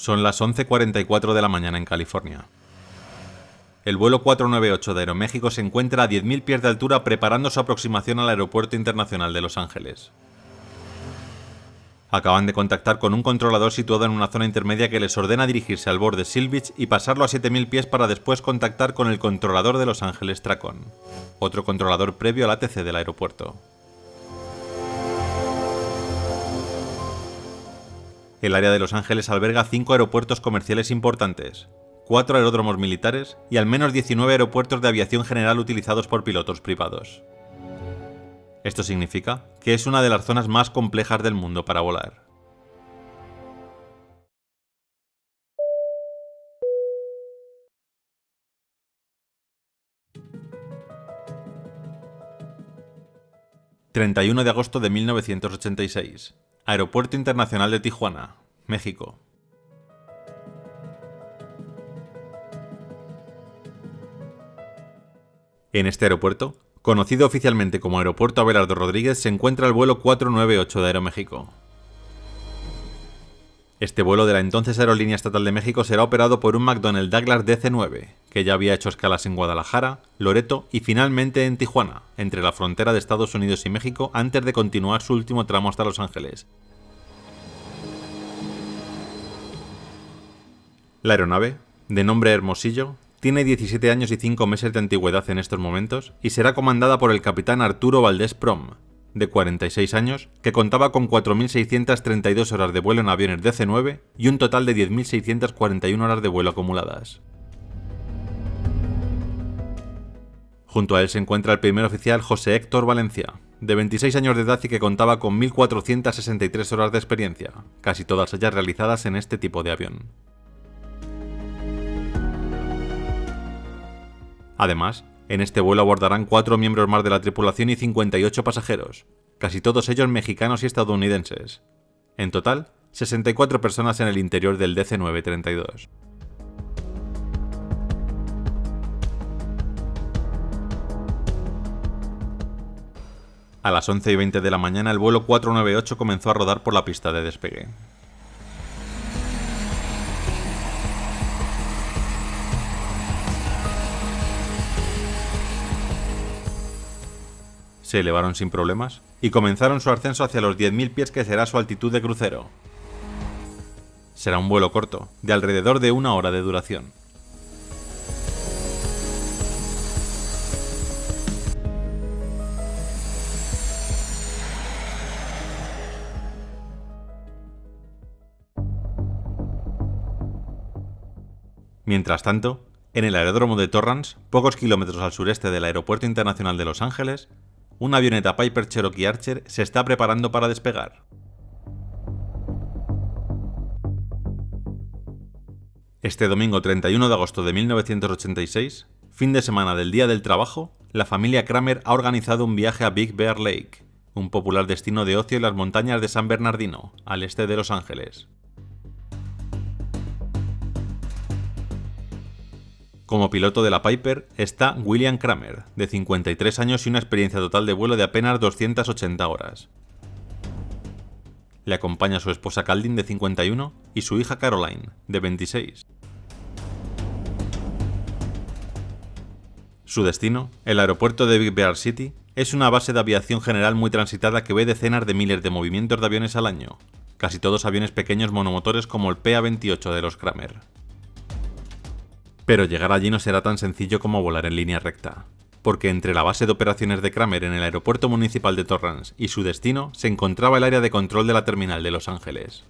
Son las 11:44 de la mañana en California. El vuelo 498 de Aeroméxico se encuentra a 10.000 pies de altura preparando su aproximación al Aeropuerto Internacional de Los Ángeles. Acaban de contactar con un controlador situado en una zona intermedia que les ordena dirigirse al borde Seal Beach y pasarlo a 7.000 pies para después contactar con el controlador de Los Ángeles Tracon, otro controlador previo al ATC del aeropuerto. El área de Los Ángeles alberga 5 aeropuertos comerciales importantes, 4 aeródromos militares y al menos 19 aeropuertos de aviación general utilizados por pilotos privados. Esto significa que es una de las zonas más complejas del mundo para volar. ...31 de agosto de 1986... Aeropuerto Internacional de Tijuana, México. En este aeropuerto, conocido oficialmente como Aeropuerto Abelardo Rodríguez, se encuentra el vuelo 498 de Aeroméxico. Este vuelo de la entonces Aerolínea Estatal de México será operado por un McDonnell Douglas DC-9, que ya había hecho escalas en Guadalajara, Loreto y finalmente en Tijuana, entre la frontera de Estados Unidos y México, antes de continuar su último tramo hasta Los Ángeles. La aeronave, de nombre Hermosillo, tiene 17 años y 5 meses de antigüedad en estos momentos y será comandada por el capitán Arturo Valdés Prom, de 46 años, que contaba con 4.632 horas de vuelo en aviones DC-9 y un total de 10.641 horas de vuelo acumuladas. Junto a él se encuentra el primer oficial José Héctor Valencia, de 26 años de edad y que contaba con 1.463 horas de experiencia, casi todas ellas realizadas en este tipo de avión. Además, en este vuelo abordarán 4 miembros más de la tripulación y 58 pasajeros, casi todos ellos mexicanos y estadounidenses. En total, 64 personas en el interior del DC-9-32. A las 11:20 de la mañana el vuelo 498 comenzó a rodar por la pista de despegue. Se elevaron sin problemas y comenzaron su ascenso hacia los 10.000 pies que será su altitud de crucero. Será un vuelo corto, de alrededor de 1 hora de duración. Mientras tanto, en el aeródromo de Torrance, pocos kilómetros al sureste del Aeropuerto Internacional de Los Ángeles, una avioneta Piper Cherokee Archer se está preparando para despegar. Este domingo 31 de agosto de 1986, fin de semana del Día del Trabajo, la familia Kramer ha organizado un viaje a Big Bear Lake, un popular destino de ocio en las montañas de San Bernardino, al este de Los Ángeles. Como piloto de la Piper está William Kramer, de 53 años y una experiencia total de vuelo de apenas 280 horas. Le acompaña su esposa Caldin, de 51, y su hija Caroline, de 26. Su destino, el aeropuerto de Big Bear City, es una base de aviación general muy transitada que ve decenas de miles de movimientos de aviones al año, casi todos aviones pequeños monomotores como el PA-28 de los Kramer. Pero llegar allí no será tan sencillo como volar en línea recta, porque entre la base de operaciones de Kramer en el aeropuerto municipal de Torrance y su destino se encontraba el área de control de la terminal de Los Ángeles.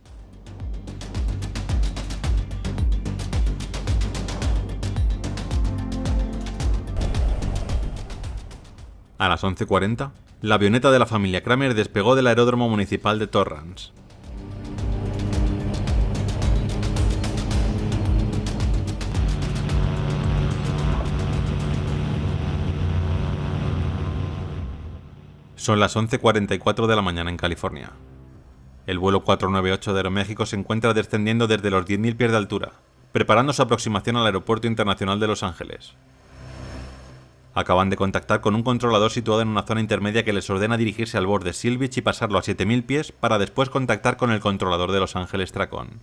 A las 11:40, la avioneta de la familia Kramer despegó del aeródromo municipal de Torrance. Son las 11:44 de la mañana en California. El vuelo 498 de Aeroméxico se encuentra descendiendo desde los 10.000 pies de altura, preparando su aproximación al Aeropuerto Internacional de Los Ángeles. Acaban de contactar con un controlador situado en una zona intermedia que les ordena dirigirse al borde Seal Beach y pasarlo a 7.000 pies para después contactar con el controlador de Los Ángeles Tracon.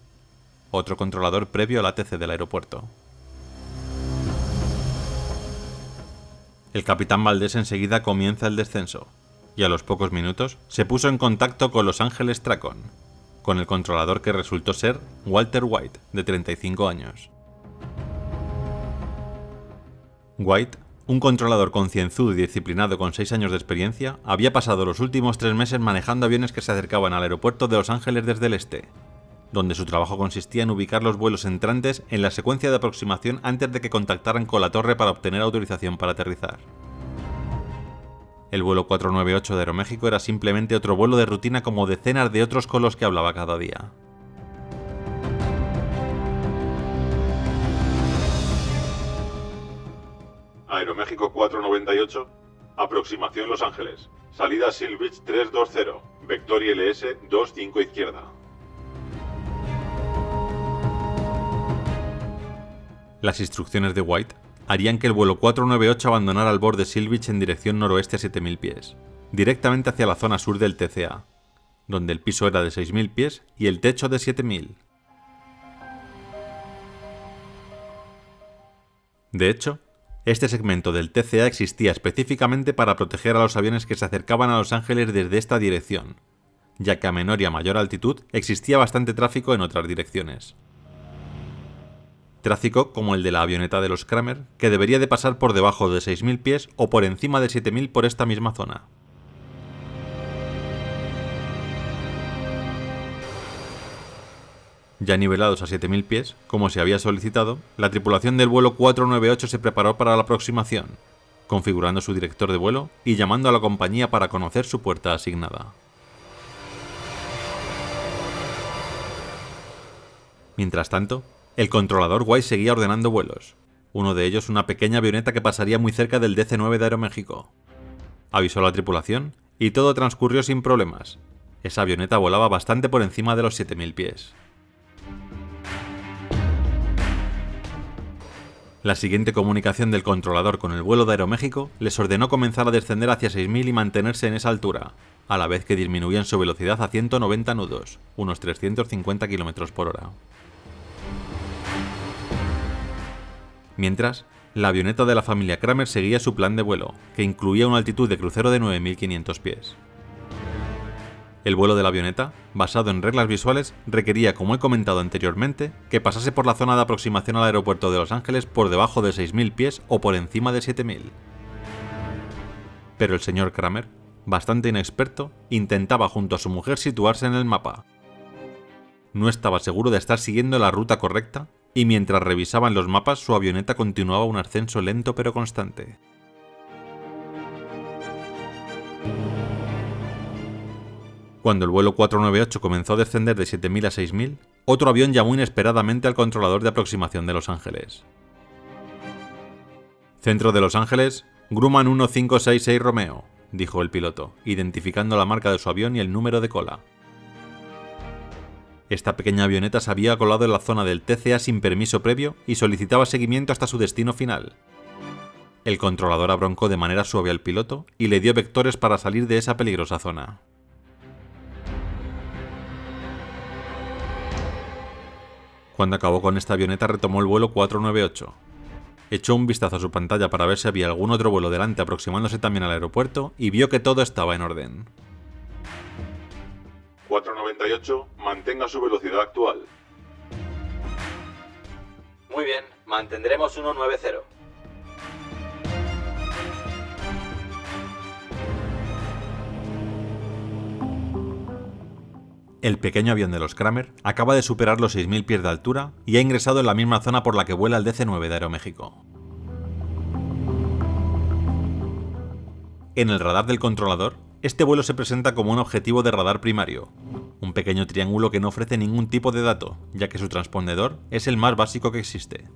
otro controlador previo al ATC del aeropuerto. El capitán Valdés enseguida comienza el descenso, y a los pocos minutos se puso en contacto con Los Ángeles Tracon, con el controlador que resultó ser Walter White, de 35 años. White, un controlador concienzudo y disciplinado con 6 años de experiencia, había pasado los últimos 3 meses manejando aviones que se acercaban al aeropuerto de Los Ángeles desde el este, donde su trabajo consistía en ubicar los vuelos entrantes en la secuencia de aproximación antes de que contactaran con la torre para obtener autorización para aterrizar. El vuelo 498 de Aeroméxico era simplemente otro vuelo de rutina como decenas de otros con los que hablaba cada día. Aeroméxico 498, aproximación Los Ángeles, salida Seal Beach 320, vector ILS 25 izquierda. Las instrucciones de White harían que el vuelo 498 abandonara el borde Seal Beach en dirección noroeste a 7000 pies, directamente hacia la zona sur del TCA, donde el piso era de 6000 pies y el techo de 7000. De hecho, este segmento del TCA existía específicamente para proteger a los aviones que se acercaban a Los Ángeles desde esta dirección, ya que a menor y a mayor altitud existía bastante tráfico en otras direcciones. Tráfico como el de la avioneta de los Kramer, que debería de pasar por debajo de 6000 pies o por encima de 7000 por esta misma zona. Ya nivelados a 7000 pies, como se había solicitado, la tripulación del vuelo 498 se preparó para la aproximación, configurando su director de vuelo y llamando a la compañía para conocer su puerta asignada. Mientras tanto, el controlador White seguía ordenando vuelos, uno de ellos una pequeña avioneta que pasaría muy cerca del DC-9 de Aeroméxico. Avisó a la tripulación y todo transcurrió sin problemas. Esa avioneta volaba bastante por encima de los 7000 pies. La siguiente comunicación del controlador con el vuelo de Aeroméxico les ordenó comenzar a descender hacia 6000 y mantenerse en esa altura, a la vez que disminuían su velocidad a 190 nudos, unos 350 km por hora. Mientras, la avioneta de la familia Kramer seguía su plan de vuelo, que incluía una altitud de crucero de 9500 pies. El vuelo de la avioneta, basado en reglas visuales, requería, como he comentado anteriormente, que pasase por la zona de aproximación al aeropuerto de Los Ángeles por debajo de 6000 pies o por encima de 7000. Pero el señor Kramer, bastante inexperto, intentaba junto a su mujer situarse en el mapa. No estaba seguro de estar siguiendo la ruta correcta, y mientras revisaban los mapas su avioneta continuaba un ascenso lento pero constante. Cuando el vuelo 498 comenzó a descender de 7000 a 6000, otro avión llamó inesperadamente al controlador de aproximación de Los Ángeles. Centro de Los Ángeles, Grumman 1566 Romeo, dijo el piloto, identificando la marca de su avión y el número de cola. Esta pequeña avioneta se había colado en la zona del TCA sin permiso previo y solicitaba seguimiento hasta su destino final. El controlador abroncó de manera suave al piloto y le dio vectores para salir de esa peligrosa zona. Cuando acabó con esta avioneta retomó el vuelo 498. Echó un vistazo a su pantalla para ver si había algún otro vuelo delante aproximándose también al aeropuerto y vio que todo estaba en orden. 498, mantenga su velocidad actual. Muy bien, mantendremos 190. El pequeño avión de los Kramer acaba de superar los 6000 pies de altura y ha ingresado en la misma zona por la que vuela el DC-9 de Aeroméxico. En el radar del controlador, este vuelo se presenta como un objetivo de radar primario, un pequeño triángulo que no ofrece ningún tipo de dato, ya que su transpondedor es el más básico que existe.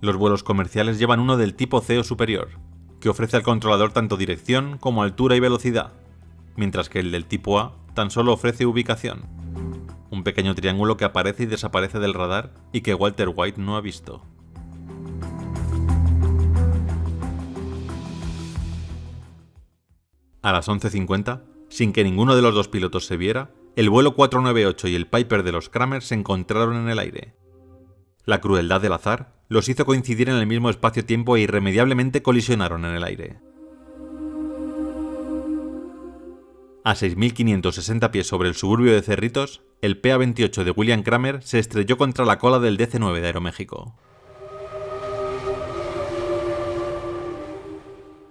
Los vuelos comerciales llevan uno del tipo C o superior, que ofrece al controlador tanto dirección como altura y velocidad, mientras que el del tipo A tan solo ofrece ubicación, un pequeño triángulo que aparece y desaparece del radar y que Walter White no ha visto. A las 11:50, sin que ninguno de los dos pilotos se viera, el vuelo 498 y el Piper de los Kramer se encontraron en el aire. La crueldad del azar los hizo coincidir en el mismo espacio-tiempo e irremediablemente colisionaron en el aire. A 6.560 pies sobre el suburbio de Cerritos, el PA-28 de William Kramer se estrelló contra la cola del DC-9 de Aeroméxico.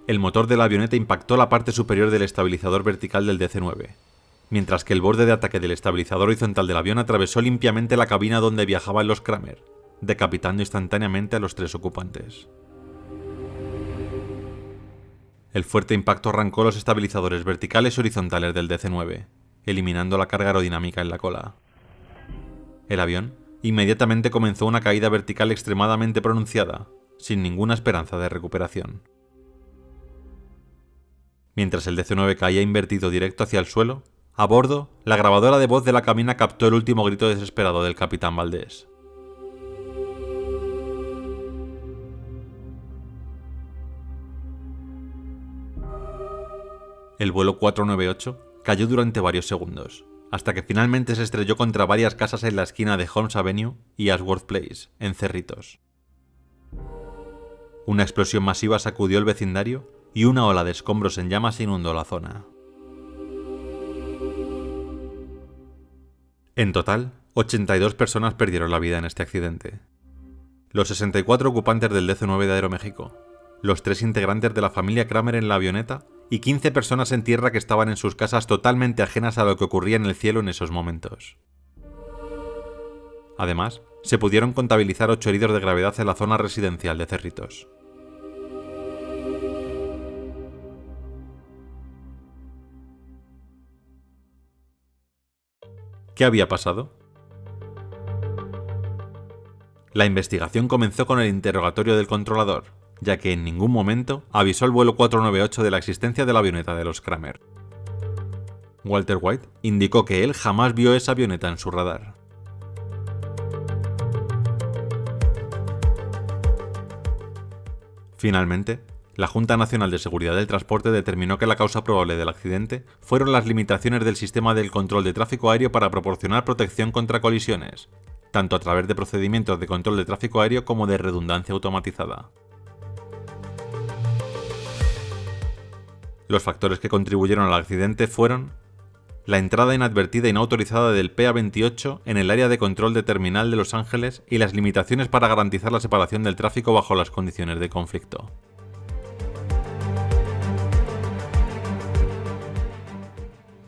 El motor de la avioneta impactó la parte superior del estabilizador vertical del DC-9, mientras que el borde de ataque del estabilizador horizontal del avión atravesó limpiamente la cabina donde viajaban los Kramer, decapitando instantáneamente a los 3 ocupantes. El fuerte impacto arrancó los estabilizadores verticales y horizontales del DC-9, eliminando la carga aerodinámica en la cola. El avión inmediatamente comenzó una caída vertical extremadamente pronunciada, sin ninguna esperanza de recuperación. Mientras el DC-9 caía invertido directo hacia el suelo, a bordo, la grabadora de voz de la cabina captó el último grito desesperado del capitán Valdés. El vuelo 498 cayó durante varios segundos, hasta que finalmente se estrelló contra varias casas en la esquina de Holmes Avenue y Ashworth Place, en Cerritos. Una explosión masiva sacudió el vecindario y una ola de escombros en llamas inundó la zona. En total, 82 personas perdieron la vida en este accidente. Los 64 ocupantes del DC-9 de Aeroméxico, los 3 integrantes de la familia Kramer en la avioneta y 15 personas en tierra que estaban en sus casas totalmente ajenas a lo que ocurría en el cielo en esos momentos. Además, se pudieron contabilizar 8 heridos de gravedad en la zona residencial de Cerritos. ¿Qué había pasado? La investigación comenzó con el interrogatorio del controlador, ya que en ningún momento avisó al vuelo 498 de la existencia de la avioneta de los Kramer. Walter White indicó que él jamás vio esa avioneta en su radar. Finalmente, la Junta Nacional de Seguridad del Transporte determinó que la causa probable del accidente fueron las limitaciones del sistema del control de tráfico aéreo para proporcionar protección contra colisiones, tanto a través de procedimientos de control de tráfico aéreo como de redundancia automatizada. Los factores que contribuyeron al accidente fueron la entrada inadvertida y no autorizada del PA-28 en el área de control de terminal de Los Ángeles y las limitaciones para garantizar la separación del tráfico bajo las condiciones de conflicto.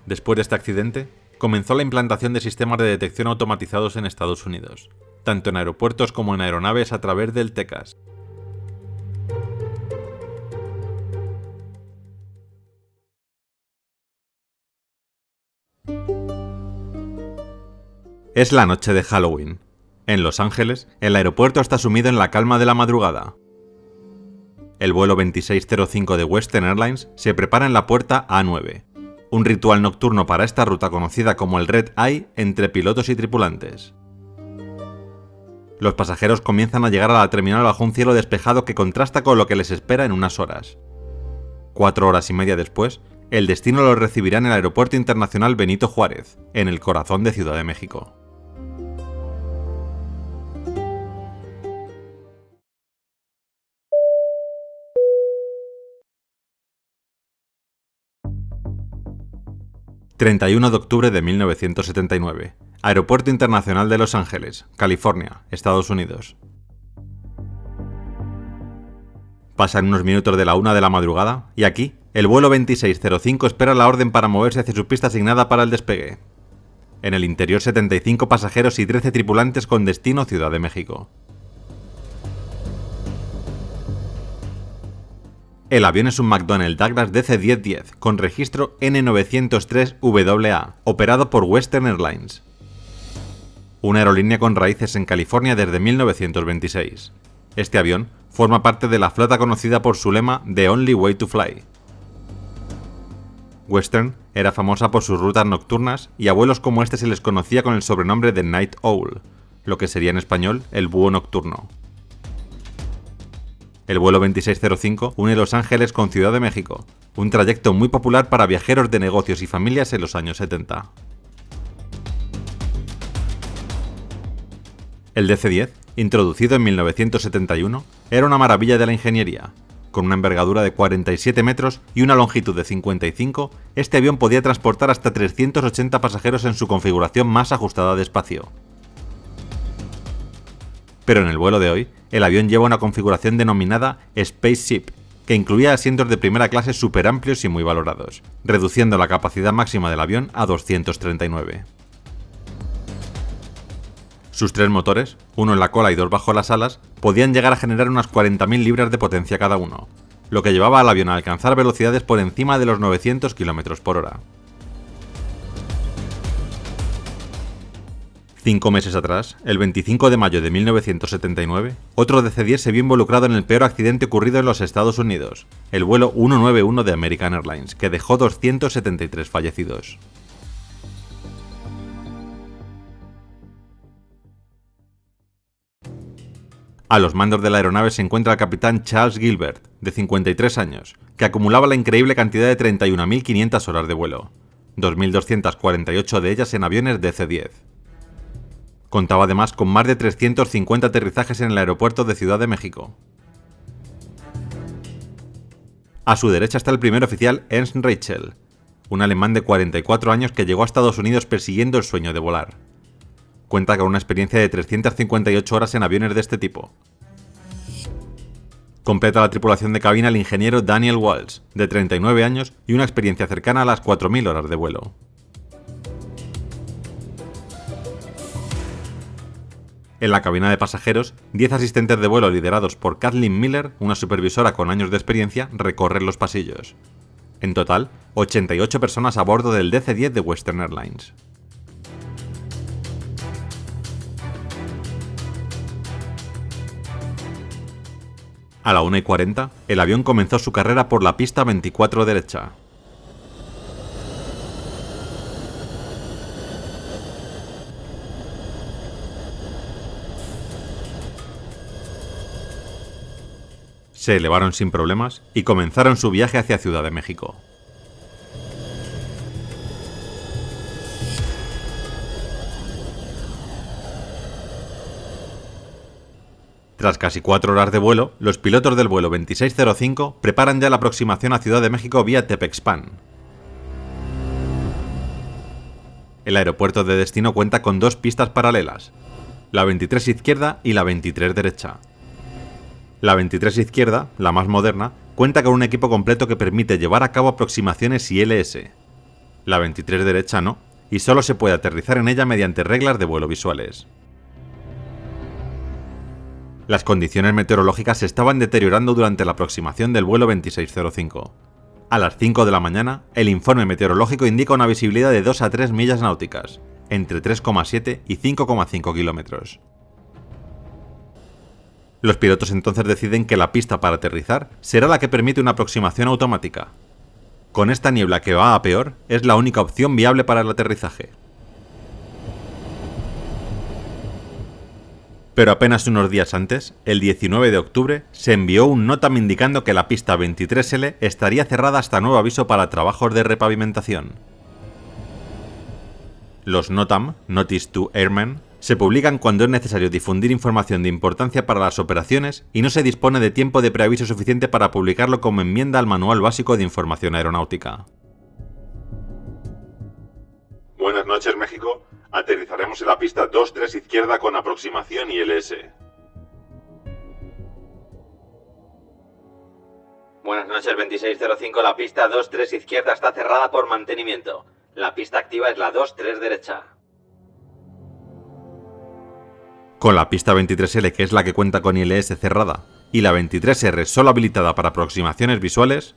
Después de este accidente, comenzó la implantación de sistemas de detección automatizados en Estados Unidos, tanto en aeropuertos como en aeronaves a través del TECAS. Es la noche de Halloween. En Los Ángeles, el aeropuerto está sumido en la calma de la madrugada. El vuelo 2605 de Western Airlines se prepara en la puerta A9, un ritual nocturno para esta ruta conocida como el Red Eye entre pilotos y tripulantes. Los pasajeros comienzan a llegar a la terminal bajo un cielo despejado que contrasta con lo que les espera en unas horas. 4 horas y media después, el destino los recibirá en el Aeropuerto Internacional Benito Juárez, en el corazón de Ciudad de México. ...31 de octubre de 1979... Aeropuerto Internacional de Los Ángeles, California, Estados Unidos. Pasan unos minutos de la 1 de la madrugada, y aquí, el vuelo 2605 espera la orden para moverse hacia su pista asignada para el despegue. En el interior 75 pasajeros y 13 tripulantes con destino Ciudad de México. El avión es un McDonnell Douglas DC-1010 con registro N903WA, operado por Western Airlines, una aerolínea con raíces en California desde 1926. Este avión forma parte de la flota conocida por su lema The Only Way to Fly. Western era famosa por sus rutas nocturnas y a vuelos como este se les conocía con el sobrenombre de Night Owl, lo que sería en español el búho nocturno. El vuelo 2605 une Los Ángeles con Ciudad de México, un trayecto muy popular para viajeros de negocios y familias en los años 70. El DC-10, introducido en 1971, era una maravilla de la ingeniería. Con una envergadura de 47 metros y una longitud de 55, este avión podía transportar hasta 380 pasajeros en su configuración más ajustada de espacio. Pero en el vuelo de hoy, el avión lleva una configuración denominada Spaceship, que incluía asientos de primera clase súper amplios y muy valorados, reduciendo la capacidad máxima del avión a 239. Sus 3 motores, uno en la cola y 2 bajo las alas, podían llegar a generar unas 40.000 libras de potencia cada uno, lo que llevaba al avión a alcanzar velocidades por encima de los 900 km por hora. 5 meses atrás, el 25 de mayo de 1979, otro DC-10 se vio involucrado en el peor accidente ocurrido en los Estados Unidos, el vuelo 191 de American Airlines, que dejó 273 fallecidos. A los mandos de la aeronave se encuentra el capitán Charles Gilbert, de 53 años, que acumulaba la increíble cantidad de 31.500 horas de vuelo, 2.248 de ellas en aviones DC-10. Contaba además con más de 350 aterrizajes en el aeropuerto de Ciudad de México. A su derecha está el primer oficial Ernst Reichel, un alemán de 44 años que llegó a Estados Unidos persiguiendo el sueño de volar. Cuenta con una experiencia de 358 horas en aviones de este tipo. Completa la tripulación de cabina el ingeniero Daniel Walsh, de 39 años y una experiencia cercana a las 4.000 horas de vuelo. En la cabina de pasajeros, 10 asistentes de vuelo liderados por Kathleen Miller, una supervisora con años de experiencia, recorren los pasillos. En total, 88 personas a bordo del DC-10 de Western Airlines. A la 1:40, el avión comenzó su carrera por la pista 24 derecha. Se elevaron sin problemas y comenzaron su viaje hacia Ciudad de México. Tras casi 4 horas de vuelo, los pilotos del vuelo 2605 preparan ya la aproximación a Ciudad de México vía Tepexpan. El aeropuerto de destino cuenta con 2 pistas paralelas, la 23 izquierda y la 23 derecha. La 23 izquierda, la más moderna, cuenta con un equipo completo que permite llevar a cabo aproximaciones ILS. La 23 derecha no, y solo se puede aterrizar en ella mediante reglas de vuelo visuales. Las condiciones meteorológicas se estaban deteriorando durante la aproximación del vuelo 2605. A las 5 de la mañana, el informe meteorológico indica una visibilidad de 2 a 3 millas náuticas, entre 3,7 y 5,5 kilómetros. Los pilotos entonces deciden que la pista para aterrizar será la que permite una aproximación automática. Con esta niebla que va a peor, es la única opción viable para el aterrizaje. Pero apenas unos días antes, el 19 de octubre, se envió un NOTAM indicando que la pista 23L estaría cerrada hasta nuevo aviso para trabajos de repavimentación. Los NOTAM, Notice to Airmen, se publican cuando es necesario difundir información de importancia para las operaciones y no se dispone de tiempo de preaviso suficiente para publicarlo como enmienda al Manual Básico de Información Aeronáutica. Buenas noches, México. Aterrizaremos en la pista 23 izquierda con aproximación ILS. Buenas noches, 2605. La pista 23 izquierda está cerrada por mantenimiento. La pista activa es la 23 derecha. Con la pista 23L, que es la que cuenta con ILS cerrada, y la 23R solo habilitada para aproximaciones visuales,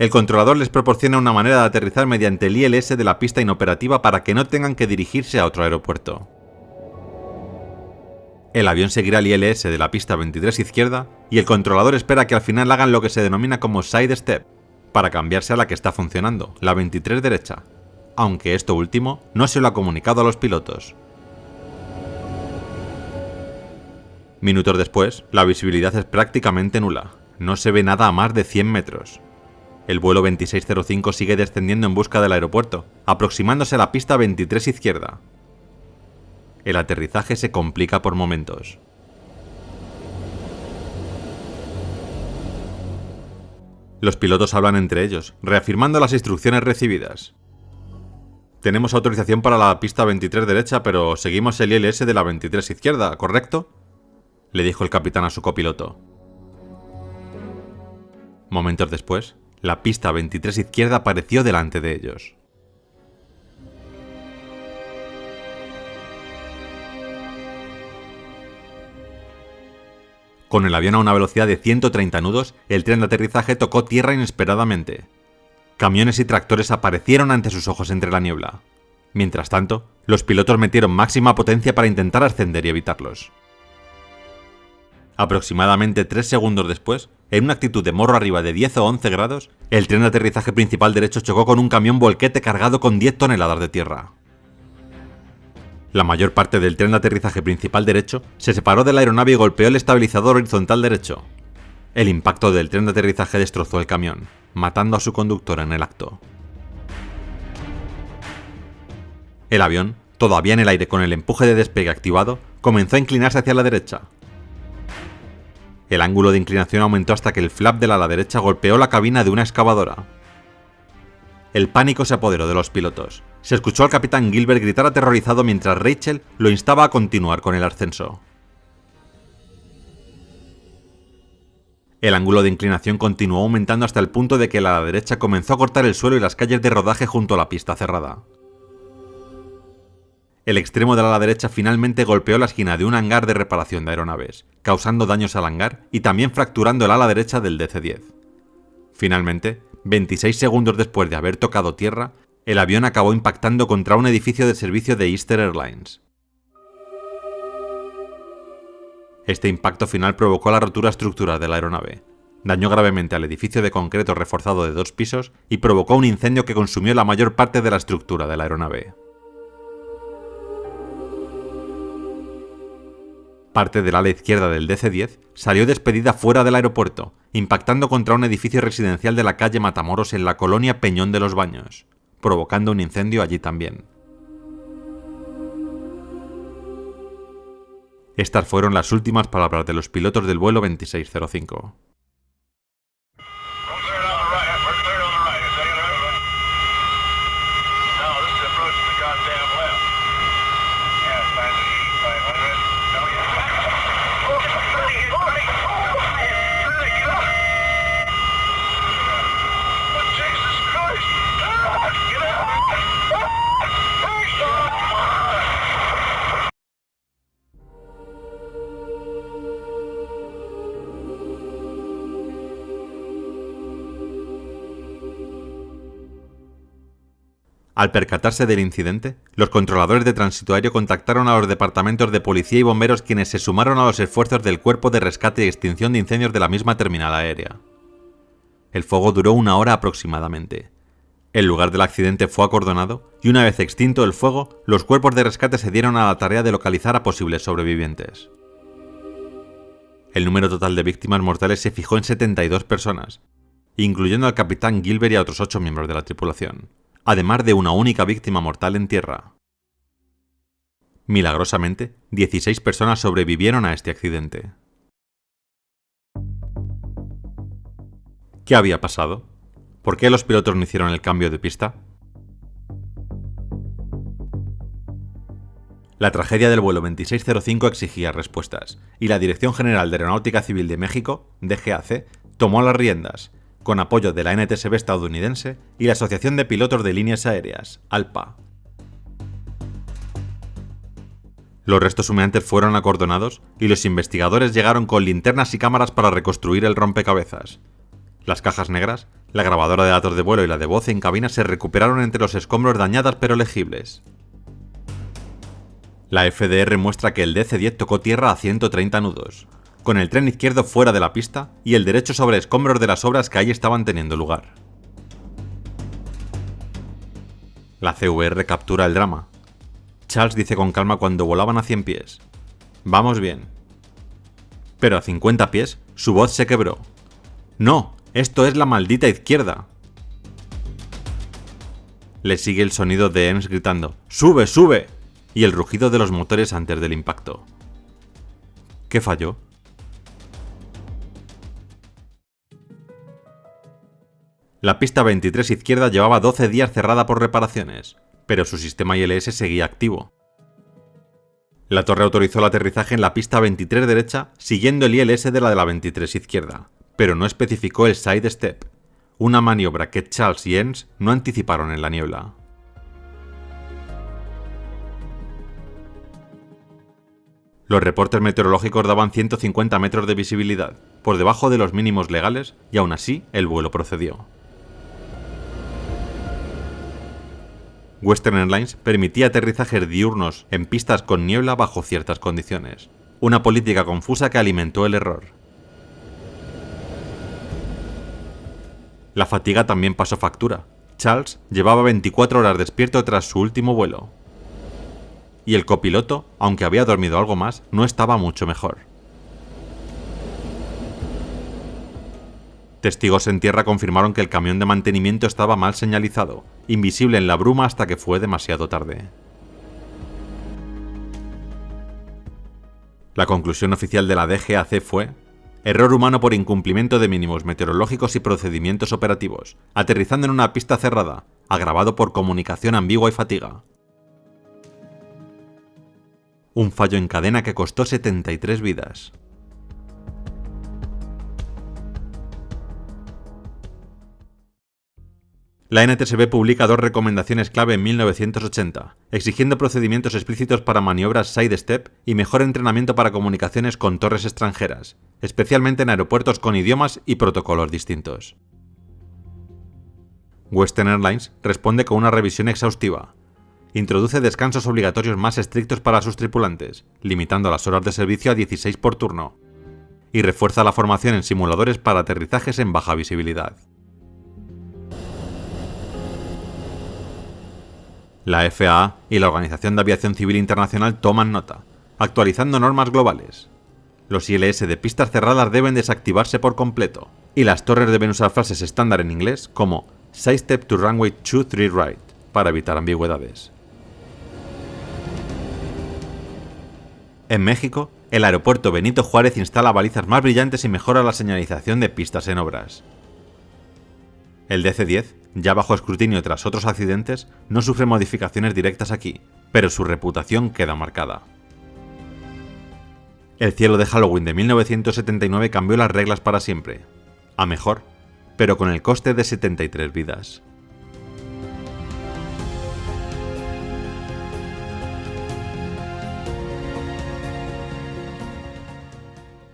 el controlador les proporciona una manera de aterrizar mediante el ILS de la pista inoperativa para que no tengan que dirigirse a otro aeropuerto. El avión seguirá el ILS de la pista 23 izquierda y el controlador espera que al final hagan lo que se denomina como side step, para cambiarse a la que está funcionando, la 23 derecha, aunque esto último no se lo ha comunicado a los pilotos. Minutos después, la visibilidad es prácticamente nula, no se ve nada a más de 100 metros. El vuelo 2605 sigue descendiendo en busca del aeropuerto, aproximándose a la pista 23 izquierda. El aterrizaje se complica por momentos. Los pilotos hablan entre ellos, reafirmando las instrucciones recibidas. Tenemos autorización para la pista 23 derecha, pero seguimos el ILS de la 23 izquierda, ¿correcto?, le dijo el capitán a su copiloto. Momentos después, la pista 23 izquierda apareció delante de ellos. Con el avión a una velocidad de 130 nudos, el tren de aterrizaje tocó tierra inesperadamente. Camiones y tractores aparecieron ante sus ojos entre la niebla. Mientras tanto, los pilotos metieron máxima potencia para intentar ascender y evitarlos. Aproximadamente 3 segundos después, en una actitud de morro arriba de 10 o 11 grados, el tren de aterrizaje principal derecho chocó con un camión volquete cargado con 10 toneladas de tierra. La mayor parte del tren de aterrizaje principal derecho se separó de la aeronave y golpeó el estabilizador horizontal derecho. El impacto del tren de aterrizaje destrozó el camión, matando a su conductor en el acto. El avión, todavía en el aire con el empuje de despegue activado, comenzó a inclinarse hacia la derecha. El ángulo de inclinación aumentó hasta que el flap del ala derecha golpeó la cabina de una excavadora. El pánico se apoderó de los pilotos. Se escuchó al capitán Gilbert gritar aterrorizado mientras Rachel lo instaba a continuar con el ascenso. El ángulo de inclinación continuó aumentando hasta el punto de que el ala derecha comenzó a cortar el suelo y las calles de rodaje junto a la pista cerrada. El extremo del ala derecha finalmente golpeó la esquina de un hangar de reparación de aeronaves, causando daños al hangar y también fracturando el ala derecha del DC-10. Finalmente, 26 segundos después de haber tocado tierra, el avión acabó impactando contra un edificio de servicio de Easter Airlines. Este impacto final provocó la rotura estructural de la aeronave, dañó gravemente al edificio de concreto reforzado de 2 pisos y provocó un incendio que consumió la mayor parte de la estructura de la aeronave. Parte del ala izquierda del DC-10 salió despedida fuera del aeropuerto, impactando contra un edificio residencial de la calle Matamoros en la colonia Peñón de los Baños, provocando un incendio allí también. Estas fueron las últimas palabras de los pilotos del vuelo 2605. Al percatarse del incidente, los controladores de tránsito aéreo contactaron a los departamentos de policía y bomberos, quienes se sumaron a los esfuerzos del Cuerpo de Rescate y Extinción de Incendios de la misma terminal aérea. El fuego duró 1 hora aproximadamente. El lugar del accidente fue acordonado y una vez extinto el fuego, los cuerpos de rescate se dieron a la tarea de localizar a posibles sobrevivientes. El número total de víctimas mortales se fijó en 72 personas, incluyendo al capitán Gilbert y a otros 8 miembros de la tripulación, además de una única víctima mortal en tierra. Milagrosamente, 16 personas sobrevivieron a este accidente. ¿Qué había pasado? ¿Por qué los pilotos no hicieron el cambio de pista? La tragedia del vuelo 2605 exigía respuestas, y la Dirección General de Aeronáutica Civil de México, DGAC, tomó las riendas, con apoyo de la NTSB estadounidense y la Asociación de Pilotos de Líneas Aéreas, ALPA. Los restos humeantes fueron acordonados y los investigadores llegaron con linternas y cámaras para reconstruir el rompecabezas. Las cajas negras, la grabadora de datos de vuelo y la de voz en cabina se recuperaron entre los escombros dañadas pero legibles. La FDR muestra que el DC-10 tocó tierra a 130 nudos, con el tren izquierdo fuera de la pista y el derecho sobre escombros de las obras que ahí estaban teniendo lugar. La CVR captura el drama. Charles dice con calma cuando volaban a 100 pies: «Vamos bien». Pero a 50 pies, su voz se quebró. «No, esto es la maldita izquierda». Le sigue el sonido de Ernst gritando: «¡Sube, sube!». y el rugido de los motores antes del impacto. ¿Qué falló? La pista 23 izquierda llevaba 12 días cerrada por reparaciones, pero su sistema ILS seguía activo. La torre autorizó el aterrizaje en la pista 23 derecha siguiendo el ILS de la 23 izquierda, pero no especificó el side step, una maniobra que Charles y Ernst no anticiparon en la niebla. Los reportes meteorológicos daban 150 metros de visibilidad, por debajo de los mínimos legales, y aún así el vuelo procedió. Western Airlines permitía aterrizajes diurnos en pistas con niebla bajo ciertas condiciones, una política confusa que alimentó el error. La fatiga también pasó factura. Charles llevaba 24 horas despierto tras su último vuelo. Y el copiloto, aunque había dormido algo más, no estaba mucho mejor. Testigos en tierra confirmaron que el camión de mantenimiento estaba mal señalizado, invisible en la bruma hasta que fue demasiado tarde. La conclusión oficial de la DGAC fue: error humano por incumplimiento de mínimos meteorológicos y procedimientos operativos, aterrizando en una pista cerrada, agravado por comunicación ambigua y fatiga. Un fallo en cadena que costó 73 vidas. La NTSB publica 2 recomendaciones clave en 1980, exigiendo procedimientos explícitos para maniobras sidestep y mejor entrenamiento para comunicaciones con torres extranjeras, especialmente en aeropuertos con idiomas y protocolos distintos. Western Airlines responde con una revisión exhaustiva. Introduce descansos obligatorios más estrictos para sus tripulantes, limitando las horas de servicio a 16 por turno, y refuerza la formación en simuladores para aterrizajes en baja visibilidad. La FAA y la Organización de Aviación Civil Internacional toman nota, actualizando normas globales. Los ILS de pistas cerradas deben desactivarse por completo, y las torres deben usar frases estándar en inglés como "Sidestep to runway 23 right" para evitar ambigüedades. En México, el aeropuerto Benito Juárez instala balizas más brillantes y mejora la señalización de pistas en obras. El DC-10, ya bajo escrutinio tras otros accidentes, no sufre modificaciones directas aquí, pero su reputación queda marcada. El cielo de Halloween de 1979 cambió las reglas para siempre, a mejor, pero con el coste de 73 vidas.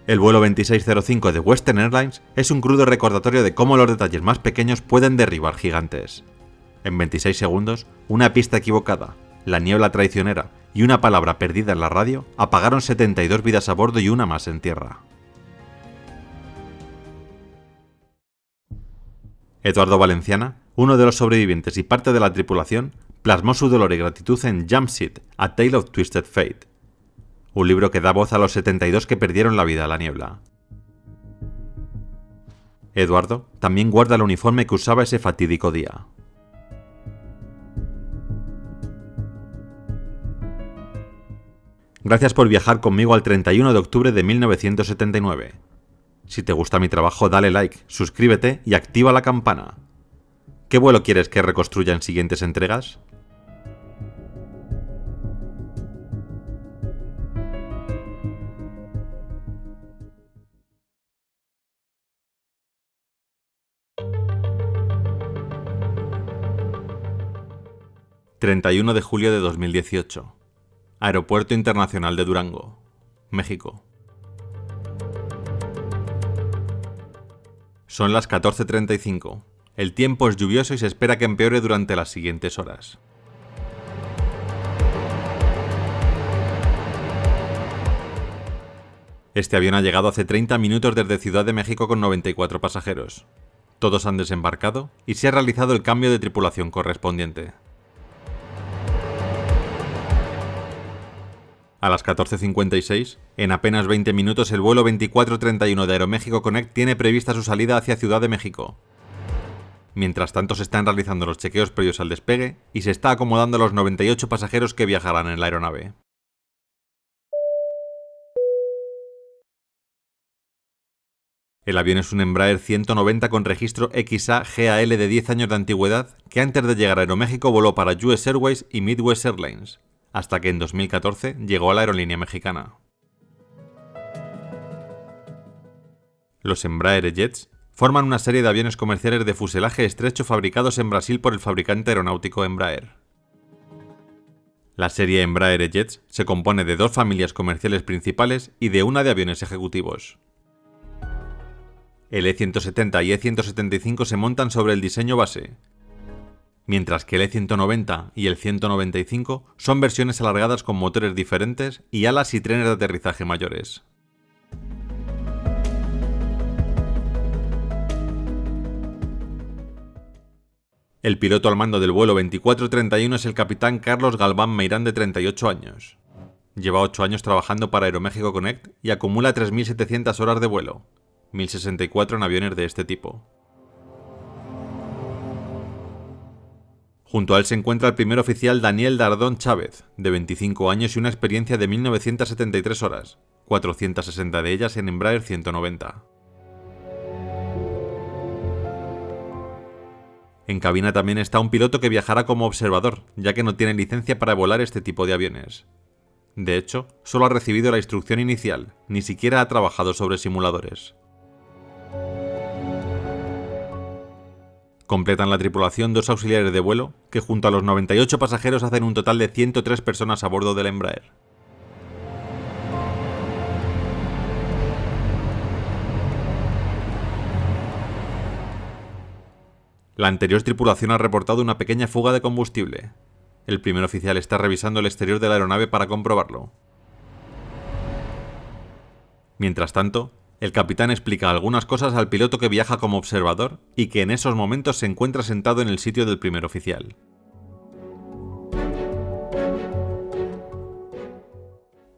El vuelo 2605 de Western Airlines es un crudo recordatorio de cómo los detalles más pequeños pueden derribar gigantes. En 26 segundos, una pista equivocada, la niebla traicionera y una palabra perdida en la radio apagaron 72 vidas a bordo y una más en tierra. Eduardo Valenciana, uno de los sobrevivientes y parte de la tripulación, plasmó su dolor y gratitud en Jumpseat, A Tale of Twisted Fate, un libro que da voz a los 72 que perdieron la vida a la niebla. Eduardo también guarda el uniforme que usaba ese fatídico día. Gracias por viajar conmigo al 31 de octubre de 1979. Si te gusta mi trabajo, dale like, suscríbete y activa la campana. ¿Qué vuelo quieres que reconstruya en siguientes entregas? ...31 de julio de 2018... Aeropuerto Internacional de Durango, México. Son las 14:35. El tiempo es lluvioso y se espera que empeore durante las siguientes horas. Este avión ha llegado hace 30 minutos desde Ciudad de México con 94 pasajeros. Todos han desembarcado y se ha realizado el cambio de tripulación correspondiente. A las 14:56, en apenas 20 minutos, el vuelo 2431 de Aeroméxico Connect tiene prevista su salida hacia Ciudad de México. Mientras tanto se están realizando los chequeos previos al despegue y se está acomodando a los 98 pasajeros que viajarán en la aeronave. El avión es un Embraer 190 con registro XA-GAL de 10 años de antigüedad que antes de llegar a Aeroméxico voló para US Airways y Midwest Airlines, hasta que en 2014 llegó a la aerolínea mexicana. Los Embraer Jets forman una serie de aviones comerciales de fuselaje estrecho fabricados en Brasil por el fabricante aeronáutico Embraer. La serie Embraer Jets se compone de 2 familias comerciales principales y de una de aviones ejecutivos. El E-170 y E-175 se montan sobre el diseño base, mientras que el E-190 y el 195 son versiones alargadas con motores diferentes y alas y trenes de aterrizaje mayores. El piloto al mando del vuelo 2431 es el capitán Carlos Galván Meirán, de 38 años. Lleva 8 años trabajando para Aeroméxico Connect y acumula 3.700 horas de vuelo, 1.064 en aviones de este tipo. Junto a él se encuentra el primer oficial Daniel Dardón Chávez, de 25 años y una experiencia de 1.973 horas, 460 de ellas en Embraer 190. En cabina también está un piloto que viajará como observador, ya que no tiene licencia para volar este tipo de aviones. De hecho, solo ha recibido la instrucción inicial, ni siquiera ha trabajado sobre simuladores. Completan la tripulación 2 auxiliares de vuelo, que junto a los 98 pasajeros hacen un total de 103 personas a bordo del Embraer. La anterior tripulación ha reportado una pequeña fuga de combustible. El primer oficial está revisando el exterior de la aeronave para comprobarlo. Mientras tanto, el capitán explica algunas cosas al piloto que viaja como observador y que en esos momentos se encuentra sentado en el sitio del primer oficial.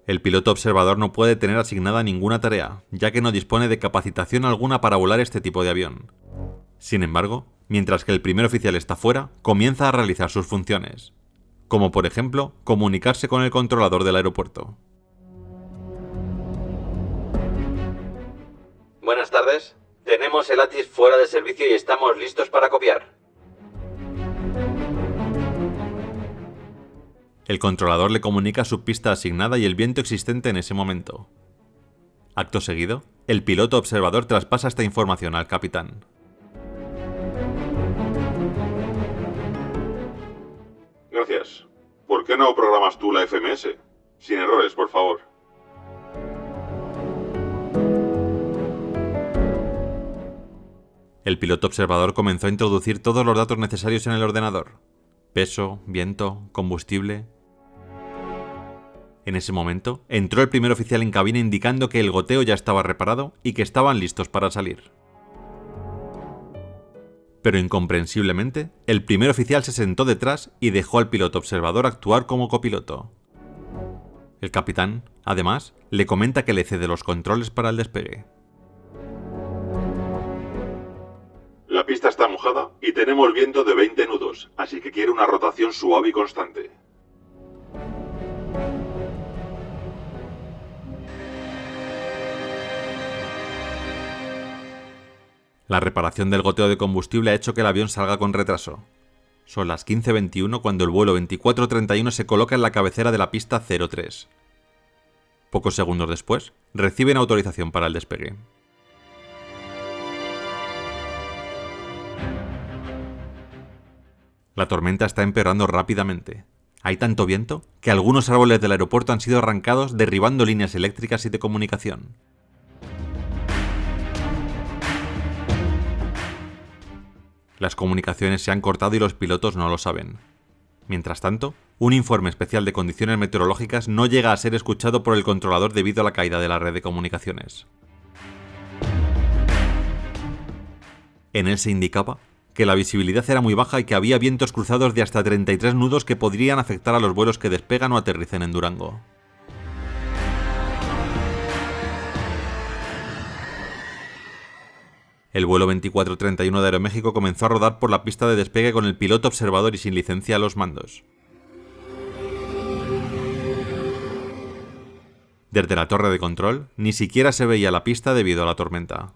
El piloto observador no puede tener asignada ninguna tarea, ya que no dispone de capacitación alguna para volar este tipo de avión. Sin embargo, mientras que el primer oficial está fuera, comienza a realizar sus funciones, como por ejemplo, comunicarse con el controlador del aeropuerto. Buenas tardes. Tenemos el ATIS fuera de servicio y estamos listos para copiar. El controlador le comunica su pista asignada y el viento existente en ese momento. Acto seguido, el piloto observador traspasa esta información al capitán. Gracias. ¿Por qué no programas tú la FMS? Sin errores, por favor. El piloto observador comenzó a introducir todos los datos necesarios en el ordenador: peso, viento, combustible. En ese momento, entró el primer oficial en cabina indicando que el goteo ya estaba reparado y que estaban listos para salir. Pero incomprensiblemente, el primer oficial se sentó detrás y dejó al piloto observador actuar como copiloto. El capitán, además, le comenta que le cede los controles para el despegue. La pista está mojada y tenemos viento de 20 nudos, así que quiere una rotación suave y constante. La reparación del goteo de combustible ha hecho que el avión salga con retraso. Son las 15:21 cuando el vuelo 2431 se coloca en la cabecera de la pista 03. Pocos segundos después, reciben autorización para el despegue. La tormenta está empeorando rápidamente. Hay tanto viento que algunos árboles del aeropuerto han sido arrancados, derribando líneas eléctricas y de comunicación. Las comunicaciones se han cortado y los pilotos no lo saben. Mientras tanto, un informe especial de condiciones meteorológicas no llega a ser escuchado por el controlador debido a la caída de la red de comunicaciones. En él se indicaba que la visibilidad era muy baja y que había vientos cruzados de hasta 33 nudos que podrían afectar a los vuelos que despegan o aterricen en Durango. El vuelo 2431 de Aeroméxico comenzó a rodar por la pista de despegue con el piloto observador y sin licencia a los mandos. Desde la torre de control, ni siquiera se veía la pista debido a la tormenta.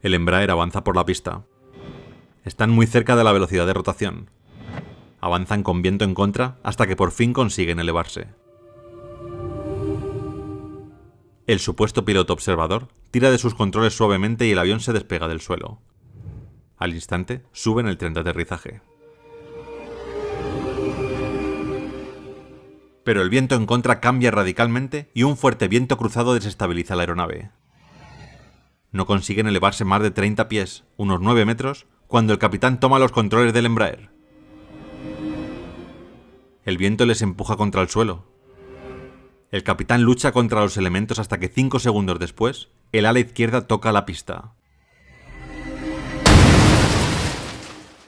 El Embraer avanza por la pista. Están muy cerca de la velocidad de rotación. Avanzan con viento en contra hasta que por fin consiguen elevarse. El supuesto piloto observador tira de sus controles suavemente y el avión se despega del suelo. Al instante, suben el tren de aterrizaje. Pero el viento en contra cambia radicalmente y un fuerte viento cruzado desestabiliza la aeronave. No consiguen elevarse más de 30 pies, unos 9 metros, cuando el capitán toma los controles del Embraer. El viento les empuja contra el suelo. El capitán lucha contra los elementos hasta que 5 segundos después, el ala izquierda toca la pista.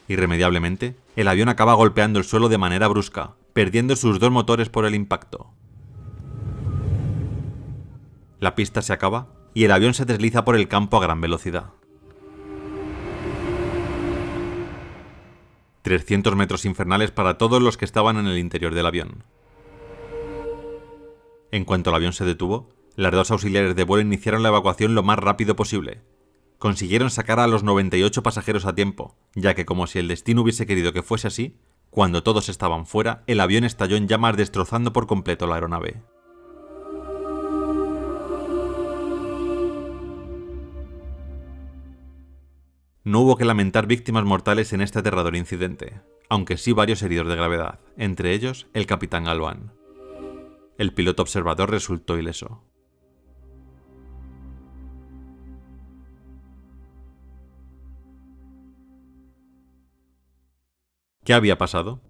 Irremediablemente, el avión acaba golpeando el suelo de manera brusca, perdiendo sus 2 motores por el impacto. La pista se acaba y el avión se desliza por el campo a gran velocidad. 300 metros infernales para todos los que estaban en el interior del avión. En cuanto el avión se detuvo, las 2 auxiliares de vuelo iniciaron la evacuación lo más rápido posible. Consiguieron sacar a los 98 pasajeros a tiempo, ya que como si el destino hubiese querido que fuese así, cuando todos estaban fuera, el avión estalló en llamas destrozando por completo la aeronave. No hubo que lamentar víctimas mortales en este aterrador incidente, aunque sí varios heridos de gravedad, entre ellos el capitán Galván. El piloto observador resultó ileso. ¿Qué había pasado?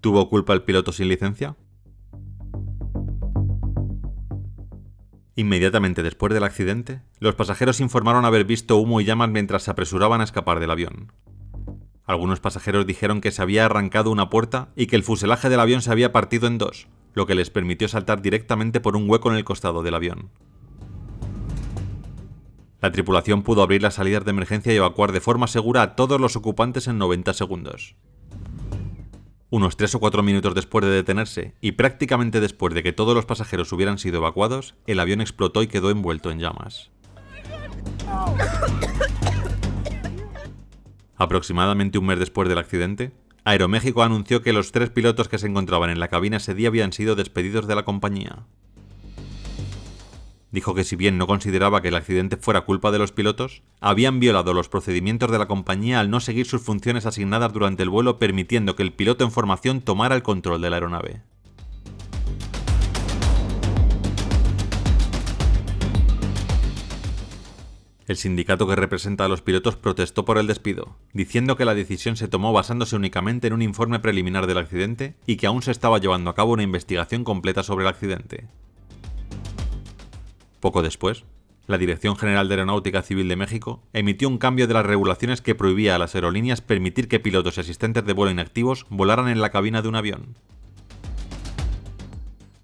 ¿Tuvo culpa el piloto sin licencia? Inmediatamente después del accidente, los pasajeros informaron haber visto humo y llamas mientras se apresuraban a escapar del avión. Algunos pasajeros dijeron que se había arrancado una puerta y que el fuselaje del avión se había partido en 2, lo que les permitió saltar directamente por un hueco en el costado del avión. La tripulación pudo abrir las salidas de emergencia y evacuar de forma segura a todos los ocupantes en 90 segundos. Unos 3 o 4 minutos después de detenerse, y prácticamente después de que todos los pasajeros hubieran sido evacuados, el avión explotó y quedó envuelto en llamas. Aproximadamente un mes después del accidente, Aeroméxico anunció que los 3 pilotos que se encontraban en la cabina ese día habían sido despedidos de la compañía. Dijo que si bien no consideraba que el accidente fuera culpa de los pilotos, habían violado los procedimientos de la compañía al no seguir sus funciones asignadas durante el vuelo, permitiendo que el piloto en formación tomara el control de la aeronave. El sindicato que representa a los pilotos protestó por el despido, diciendo que la decisión se tomó basándose únicamente en un informe preliminar del accidente y que aún se estaba llevando a cabo una investigación completa sobre el accidente. Poco después, la Dirección General de Aeronáutica Civil de México emitió un cambio de las regulaciones que prohibía a las aerolíneas permitir que pilotos y asistentes de vuelo inactivos volaran en la cabina de un avión.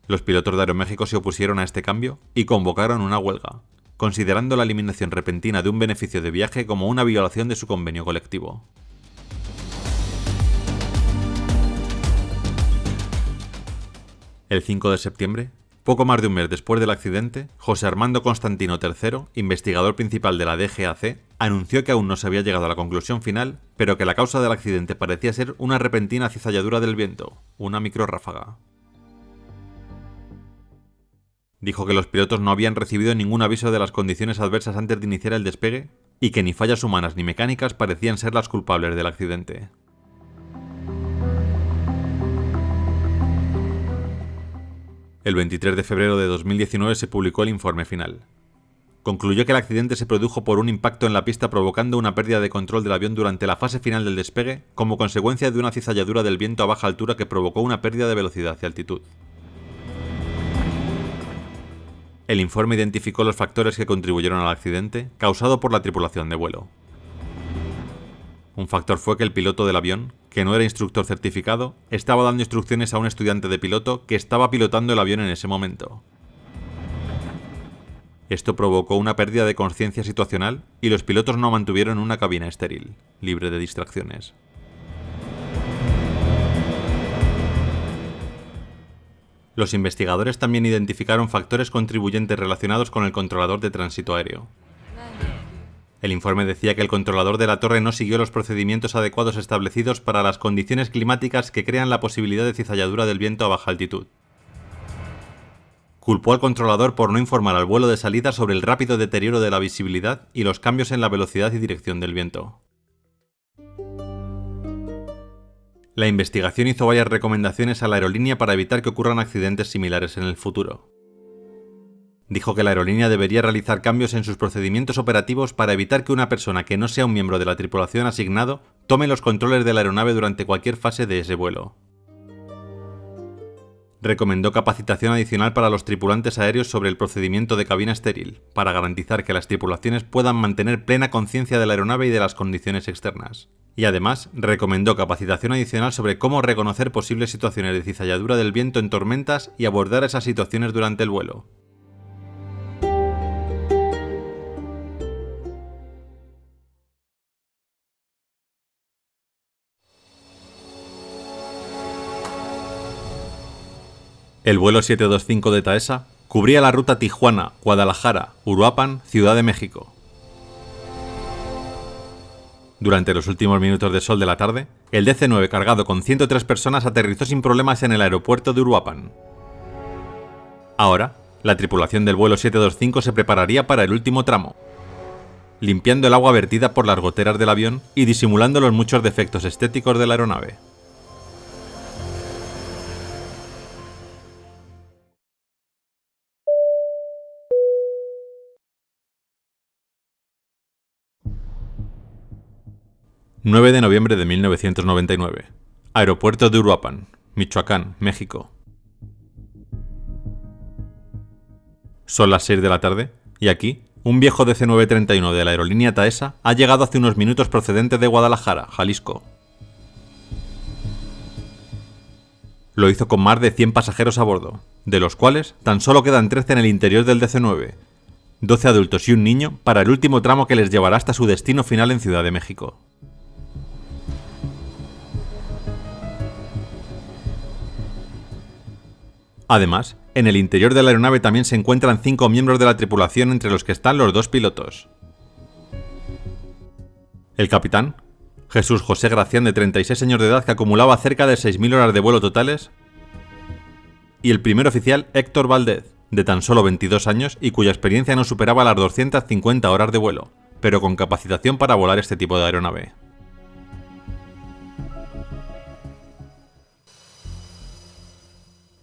Los pilotos de Aeroméxico se opusieron a este cambio y convocaron una huelga, considerando la eliminación repentina de un beneficio de viaje como una violación de su convenio colectivo. El 5 de septiembre, poco más de un mes después del accidente, José Armando Constantino III, investigador principal de la DGAC, anunció que aún no se había llegado a la conclusión final, pero que la causa del accidente parecía ser una repentina cizalladura del viento, una microrráfaga. Dijo que los pilotos no habían recibido ningún aviso de las condiciones adversas antes de iniciar el despegue y que ni fallas humanas ni mecánicas parecían ser las culpables del accidente. El 23 de febrero de 2019 se publicó el informe final. Concluyó que el accidente se produjo por un impacto en la pista provocando una pérdida de control del avión durante la fase final del despegue como consecuencia de una cizalladura del viento a baja altura que provocó una pérdida de velocidad y altitud. El informe identificó los factores que contribuyeron al accidente causado por la tripulación de vuelo. Un factor fue que el piloto del avión, que no era instructor certificado, estaba dando instrucciones a un estudiante de piloto que estaba pilotando el avión en ese momento. Esto provocó una pérdida de conciencia situacional y los pilotos no mantuvieron una cabina estéril, libre de distracciones. Los investigadores también identificaron factores contribuyentes relacionados con el controlador de tránsito aéreo. El informe decía que el controlador de la torre no siguió los procedimientos adecuados establecidos para las condiciones climáticas que crean la posibilidad de cizalladura del viento a baja altitud. Culpó al controlador por no informar al vuelo de salida sobre el rápido deterioro de la visibilidad y los cambios en la velocidad y dirección del viento. La investigación hizo varias recomendaciones a la aerolínea para evitar que ocurran accidentes similares en el futuro. Dijo que la aerolínea debería realizar cambios en sus procedimientos operativos para evitar que una persona que no sea un miembro de la tripulación asignado tome los controles de la aeronave durante cualquier fase de ese vuelo. Recomendó capacitación adicional para los tripulantes aéreos sobre el procedimiento de cabina estéril, para garantizar que las tripulaciones puedan mantener plena conciencia de la aeronave y de las condiciones externas. Y además, recomendó capacitación adicional sobre cómo reconocer posibles situaciones de cizalladura del viento en tormentas y abordar esas situaciones durante el vuelo. El vuelo 725 de Taesa cubría la ruta Tijuana, Guadalajara, Uruapan, Ciudad de México. Durante los últimos minutos de sol de la tarde, el DC-9 cargado con 103 personas aterrizó sin problemas en el aeropuerto de Uruapan. Ahora, la tripulación del vuelo 725 se prepararía para el último tramo, limpiando el agua vertida por las goteras del avión y disimulando los muchos defectos estéticos de la aeronave. ...9 de noviembre de 1999... Aeropuerto de Uruapan, Michoacán, México. Son las 6 de la tarde, y aquí, un viejo DC-931 de la aerolínea Taesa ha llegado hace unos minutos procedente de Guadalajara, Jalisco. Lo hizo con más de 100 pasajeros a bordo, de los cuales tan solo quedan 13 en el interior del DC-9, 12 adultos y un niño para el último tramo que les llevará hasta su destino final en Ciudad de México. Además, en el interior de la aeronave también se encuentran 5 miembros de la tripulación, entre los que están los 2 pilotos. El capitán, Jesús José Gracián, de 36 años de edad, que acumulaba cerca de 6.000 horas de vuelo totales, y el primer oficial, Héctor Valdez, de tan solo 22 años y cuya experiencia no superaba las 250 horas de vuelo, pero con capacitación para volar este tipo de aeronave.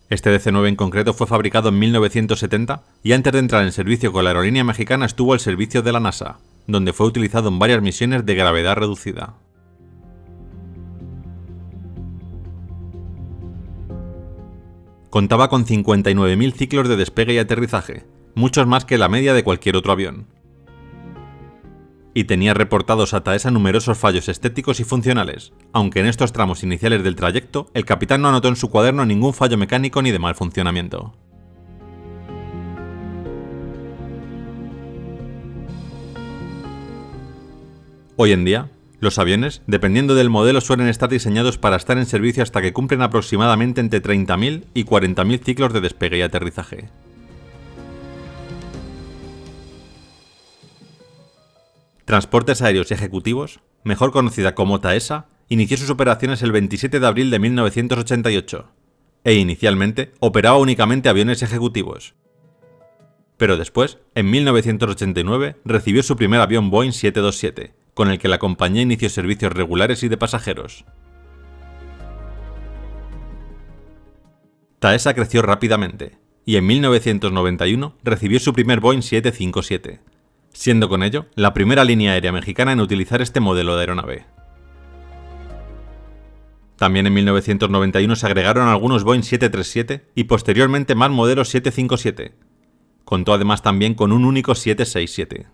Este DC-9 en concreto fue fabricado en 1970 y antes de entrar en servicio con la aerolínea mexicana estuvo al servicio de la NASA, donde fue utilizado en varias misiones de gravedad reducida. Contaba con 59.000 ciclos de despegue y aterrizaje, muchos más que la media de cualquier otro avión. Y tenía reportados a Taesa numerosos fallos estéticos y funcionales, aunque en estos tramos iniciales del trayecto el capitán no anotó en su cuaderno ningún fallo mecánico ni de mal funcionamiento. Hoy en día, los aviones, dependiendo del modelo, suelen estar diseñados para estar en servicio hasta que cumplen aproximadamente entre 30.000 y 40.000 ciclos de despegue y aterrizaje. Transportes Aéreos Ejecutivos, mejor conocida como Taesa, inició sus operaciones el 27 de abril de 1988, e inicialmente operaba únicamente aviones ejecutivos. Pero después, en 1989, recibió su primer avión Boeing 727, con el que la compañía inició servicios regulares y de pasajeros. Taesa creció rápidamente, y en 1991 recibió su primer Boeing 757, siendo con ello la primera línea aérea mexicana en utilizar este modelo de aeronave. También en 1991 se agregaron algunos Boeing 737 y posteriormente más modelos 757. Contó además también con un único 767.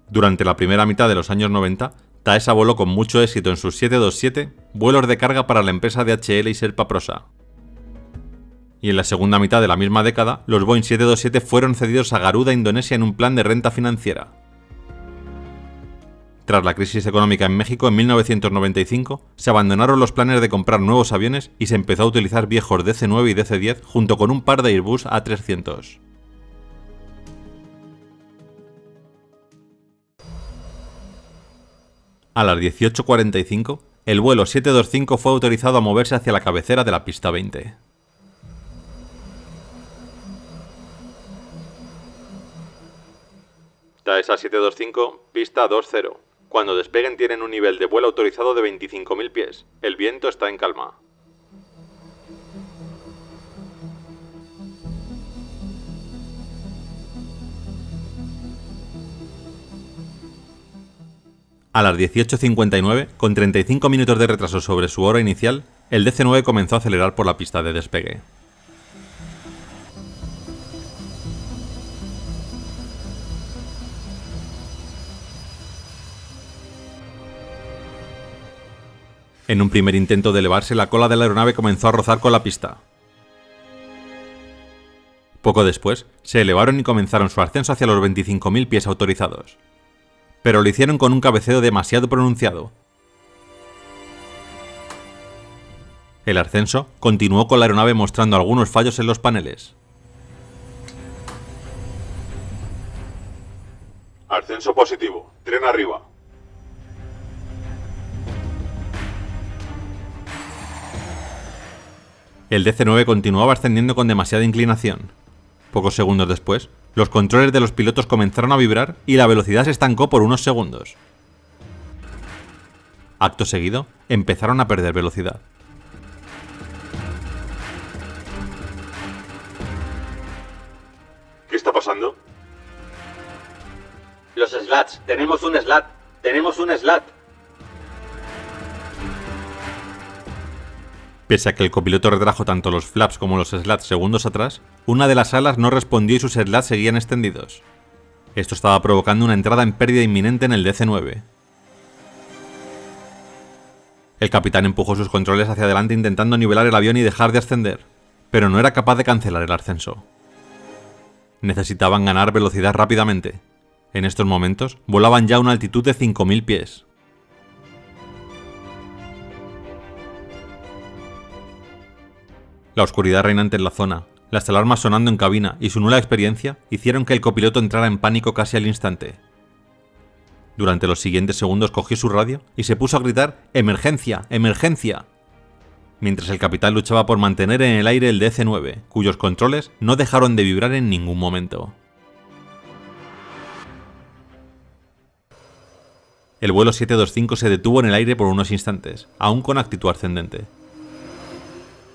Durante la primera mitad de los años 90, Taesa voló con mucho éxito en sus 727 vuelos de carga para la empresa DHL y Sherpa Prosa. Y en la segunda mitad de la misma década, los Boeing 727 fueron cedidos a Garuda Indonesia en un plan de renta financiera. Tras la crisis económica en México en 1995, se abandonaron los planes de comprar nuevos aviones y se empezó a utilizar viejos DC-9 y DC-10 junto con un par de Airbus A300. A las 18:45, el vuelo 725 fue autorizado a moverse hacia la cabecera de la pista 20. Taesa 725, pista 20. Cuando despeguen tienen un nivel de vuelo autorizado de 25.000 pies. El viento está en calma. A las 18:59, con 35 minutos de retraso sobre su hora inicial, el DC-9 comenzó a acelerar por la pista de despegue. En un primer intento de elevarse, la cola de la aeronave comenzó a rozar con la pista. Poco después, se elevaron y comenzaron su ascenso hacia los 25.000 pies autorizados. Pero lo hicieron con un cabeceo demasiado pronunciado. El ascenso continuó con la aeronave mostrando algunos fallos en los paneles. Ascenso positivo. Tren arriba. El DC-9 continuaba ascendiendo con demasiada inclinación. Pocos segundos después, los controles de los pilotos comenzaron a vibrar y la velocidad se estancó por unos segundos. Acto seguido, empezaron a perder velocidad. ¿Qué está pasando? Los slats. Tenemos un slat. Tenemos un slat. Pese a que el copiloto retrajo tanto los flaps como los slats segundos atrás, una de las alas no respondió y sus slats seguían extendidos. Esto estaba provocando una entrada en pérdida inminente en el DC-9. El capitán empujó sus controles hacia adelante intentando nivelar el avión y dejar de ascender, pero no era capaz de cancelar el ascenso. Necesitaban ganar velocidad rápidamente. En estos momentos, volaban ya a una altitud de 5.000 pies. La oscuridad reinante en la zona, las alarmas sonando en cabina y su nula experiencia hicieron que el copiloto entrara en pánico casi al instante. Durante los siguientes segundos cogió su radio y se puso a gritar ¡Emergencia! ¡Emergencia!, mientras el capitán luchaba por mantener en el aire el DC-9, cuyos controles no dejaron de vibrar en ningún momento. El vuelo 725 se detuvo en el aire por unos instantes, aún con actitud ascendente.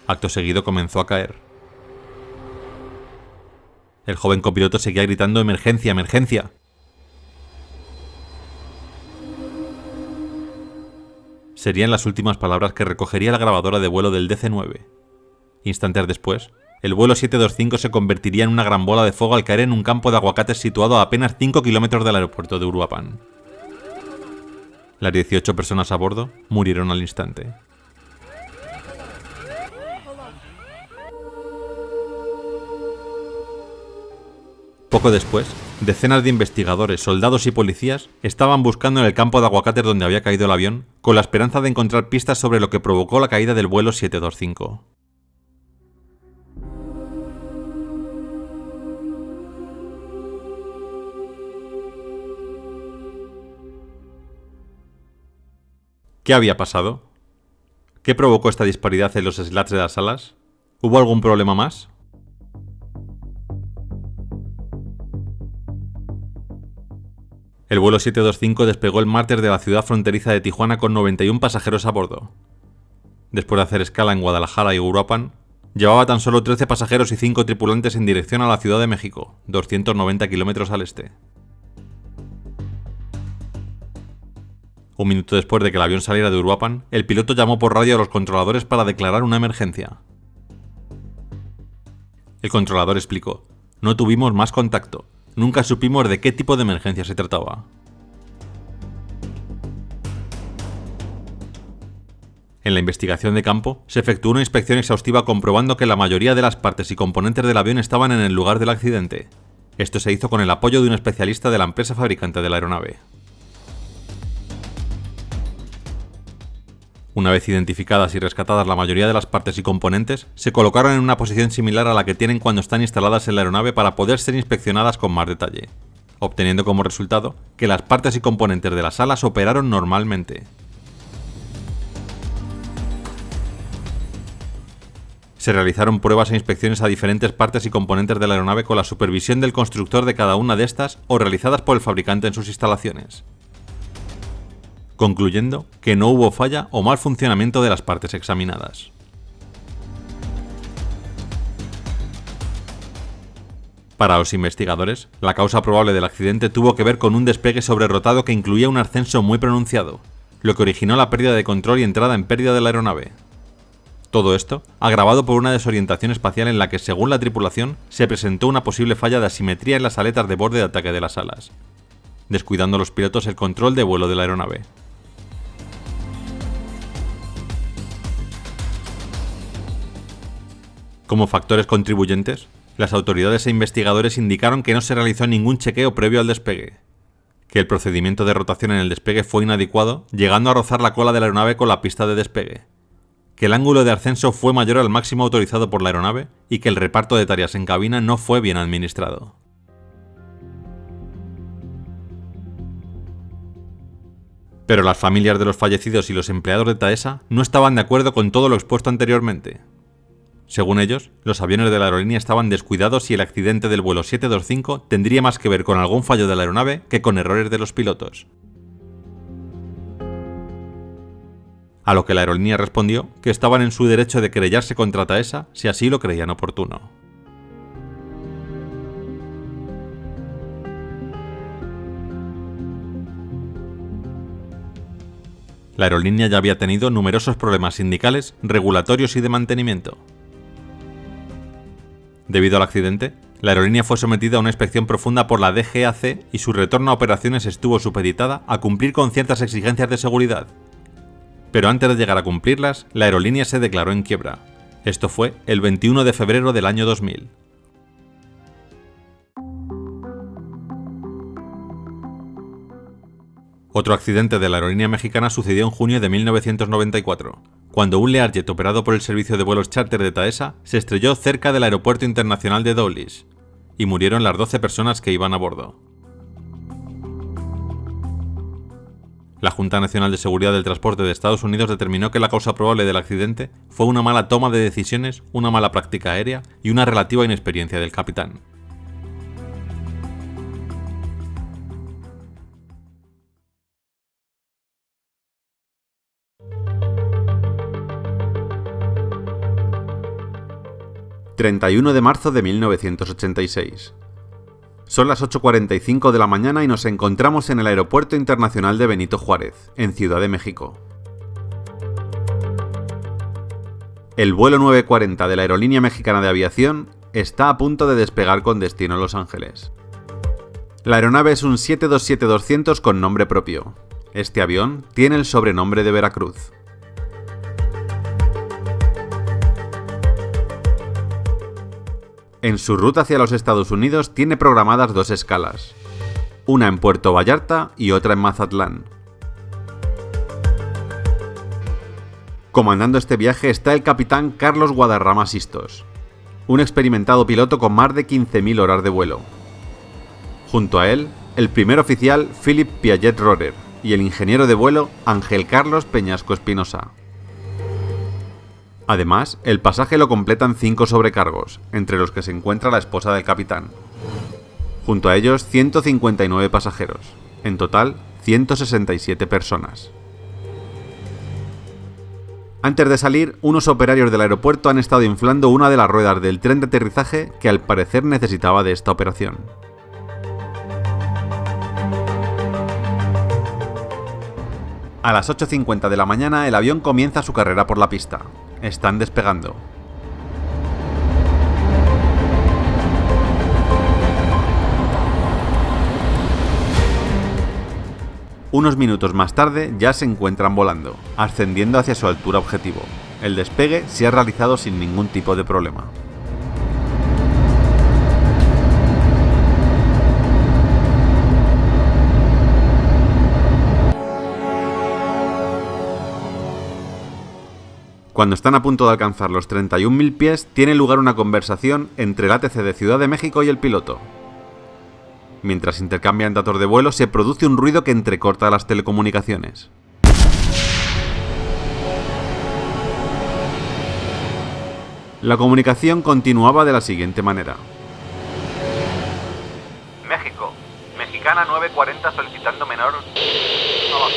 Acto seguido comenzó a caer. El joven copiloto seguía gritando ¡Emergencia! ¡Emergencia! Serían las últimas palabras que recogería la grabadora de vuelo del DC-9. Instantes después, el vuelo 725 se convertiría en una gran bola de fuego al caer en un campo de aguacates situado a apenas 5 kilómetros del aeropuerto de Uruapan. Las 18 personas a bordo murieron al instante. Poco después, decenas de investigadores, soldados y policías estaban buscando en el campo de aguacates donde había caído el avión, con la esperanza de encontrar pistas sobre lo que provocó la caída del vuelo 725. ¿Qué había pasado? ¿Qué provocó esta disparidad en los slats de las alas? ¿Hubo algún problema más? El vuelo 725 despegó el martes de la ciudad fronteriza de Tijuana con 91 pasajeros a bordo. Después de hacer escala en Guadalajara y Uruapan, llevaba tan solo 13 pasajeros y 5 tripulantes en dirección a la Ciudad de México, 290 kilómetros al este. Un minuto después de que el avión saliera de Uruapan, el piloto llamó por radio a los controladores para declarar una emergencia. El controlador explicó: "No tuvimos más contacto. Nunca supimos de qué tipo de emergencia se trataba". En la investigación de campo, se efectuó una inspección exhaustiva comprobando que la mayoría de las partes y componentes del avión estaban en el lugar del accidente. Esto se hizo con el apoyo de un especialista de la empresa fabricante de la aeronave. Una vez identificadas y rescatadas la mayoría de las partes y componentes, se colocaron en una posición similar a la que tienen cuando están instaladas en la aeronave para poder ser inspeccionadas con más detalle, obteniendo como resultado que las partes y componentes de las alas operaron normalmente. Se realizaron pruebas e inspecciones a diferentes partes y componentes de la aeronave con la supervisión del constructor de cada una de estas o realizadas por el fabricante en sus instalaciones, concluyendo que no hubo falla o mal funcionamiento de las partes examinadas. Para los investigadores, la causa probable del accidente tuvo que ver con un despegue sobrerrotado que incluía un ascenso muy pronunciado, lo que originó la pérdida de control y entrada en pérdida de la aeronave. Todo esto, agravado por una desorientación espacial en la que, según la tripulación, se presentó una posible falla de asimetría en las aletas de borde de ataque de las alas, descuidando los pilotos el control de vuelo de la aeronave. Como factores contribuyentes, las autoridades e investigadores indicaron que no se realizó ningún chequeo previo al despegue, que el procedimiento de rotación en el despegue fue inadecuado, llegando a rozar la cola de la aeronave con la pista de despegue, que el ángulo de ascenso fue mayor al máximo autorizado por la aeronave y que el reparto de tareas en cabina no fue bien administrado. Pero las familias de los fallecidos y los empleados de Taesa no estaban de acuerdo con todo lo expuesto anteriormente. Según ellos, los aviones de la aerolínea estaban descuidados y el accidente del vuelo 725 tendría más que ver con algún fallo de la aeronave que con errores de los pilotos. A lo que la aerolínea respondió que estaban en su derecho de querellarse contra Taesa si así lo creían oportuno. La aerolínea ya había tenido numerosos problemas sindicales, regulatorios y de mantenimiento. Debido al accidente, la aerolínea fue sometida a una inspección profunda por la DGAC y su retorno a operaciones estuvo supeditada a cumplir con ciertas exigencias de seguridad. Pero antes de llegar a cumplirlas, la aerolínea se declaró en quiebra. Esto fue el 21 de febrero del año 2000. Otro accidente de la aerolínea mexicana sucedió en junio de 1994, cuando un Learjet operado por el servicio de vuelos charter de Taesa se estrelló cerca del aeropuerto internacional de Dulles, y murieron las 12 personas que iban a bordo. La Junta Nacional de Seguridad del Transporte de Estados Unidos determinó que la causa probable del accidente fue una mala toma de decisiones, una mala práctica aérea y una relativa inexperiencia del capitán. ...31 de marzo de 1986... Son las 8:45 de la mañana y nos encontramos en el Aeropuerto Internacional de Benito Juárez, en Ciudad de México. El vuelo 940 de la Aerolínea Mexicana de Aviación está a punto de despegar con destino a Los Ángeles. La aeronave es un 727-200 con nombre propio. Este avión tiene el sobrenombre de Veracruz. En su ruta hacia los Estados Unidos tiene programadas 2 escalas, una en Puerto Vallarta y otra en Mazatlán. Comandando este viaje está el capitán Carlos Guadarrama Sistos, un experimentado piloto con más de 15.000 horas de vuelo. Junto a él, el primer oficial Philip Piaget Rohrer y el ingeniero de vuelo Ángel Carlos Peñasco Espinosa. Además, el pasaje lo completan 5 sobrecargos, entre los que se encuentra la esposa del capitán. Junto a ellos, 159 pasajeros. En total, 167 personas. Antes de salir, unos operarios del aeropuerto han estado inflando una de las ruedas del tren de aterrizaje que al parecer necesitaba de esta operación. A las 8:50 de la mañana, el avión comienza su carrera por la pista. Están despegando. Unos minutos más tarde ya se encuentran volando, ascendiendo hacia su altura objetivo. El despegue se ha realizado sin ningún tipo de problema. Cuando están a punto de alcanzar los 31.000 pies, tiene lugar una conversación entre el ATC de Ciudad de México y el piloto. Mientras intercambian datos de vuelo, se produce un ruido que entrecorta las telecomunicaciones. La comunicación continuaba de la siguiente manera. México. Mexicana 940 solicitando menor... Abajo.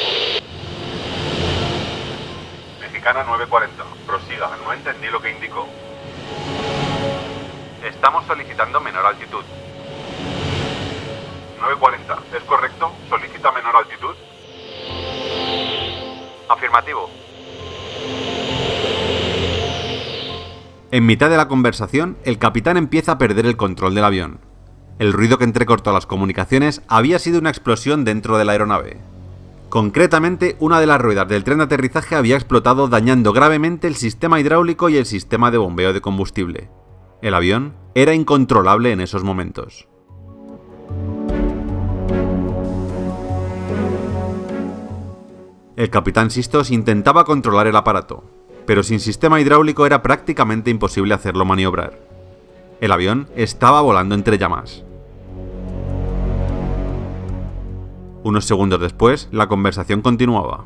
Mexicana 940. Prosiga, no entendí lo que indicó. Estamos solicitando menor altitud. 940, ¿es correcto? ¿Solicita menor altitud? Afirmativo. En mitad de la conversación, el capitán empieza a perder el control del avión. El ruido que entrecortó las comunicaciones había sido una explosión dentro de la aeronave. Concretamente, una de las ruedas del tren de aterrizaje había explotado, dañando gravemente el sistema hidráulico y el sistema de bombeo de combustible. El avión era incontrolable en esos momentos. El capitán Sistos intentaba controlar el aparato, pero sin sistema hidráulico era prácticamente imposible hacerlo maniobrar. El avión estaba volando entre llamas. Unos segundos después, la conversación continuaba.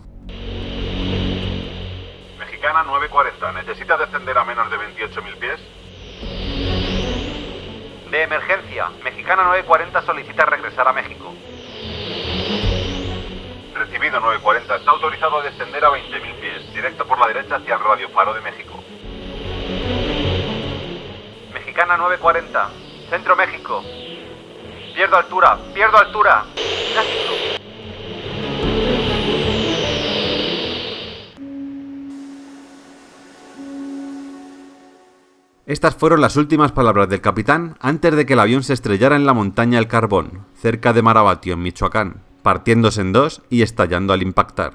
Mexicana 940, ¿necesita descender a menos de 28.000 pies? De emergencia. Mexicana 940 solicita regresar a México. Recibido 940, está autorizado a descender a 20.000 pies, directo por la derecha hacia el Radio Faro de México. Mexicana 940, Centro México. Pierdo altura, pierdo altura. México. Estas fueron las últimas palabras del capitán antes de que el avión se estrellara en la montaña El Carbón, cerca de Marabatio, en Michoacán, partiéndose en dos y estallando al impactar.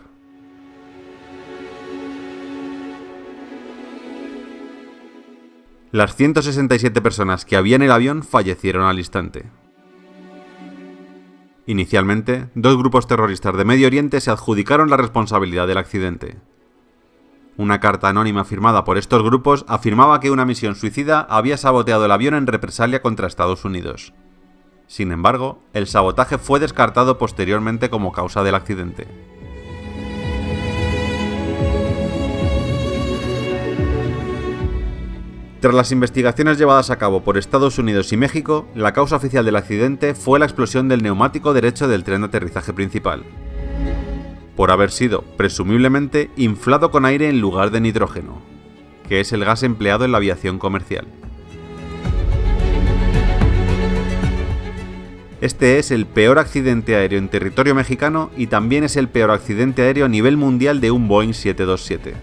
Las 167 personas que había en el avión fallecieron al instante. Inicialmente, 2 grupos terroristas de Medio Oriente se adjudicaron la responsabilidad del accidente. Una carta anónima firmada por estos grupos afirmaba que una misión suicida había saboteado el avión en represalia contra Estados Unidos. Sin embargo, el sabotaje fue descartado posteriormente como causa del accidente. Tras las investigaciones llevadas a cabo por Estados Unidos y México, la causa oficial del accidente fue la explosión del neumático derecho del tren de aterrizaje principal, por haber sido, presumiblemente, inflado con aire en lugar de nitrógeno, que es el gas empleado en la aviación comercial. Este es el peor accidente aéreo en territorio mexicano y también es el peor accidente aéreo a nivel mundial de un Boeing 727.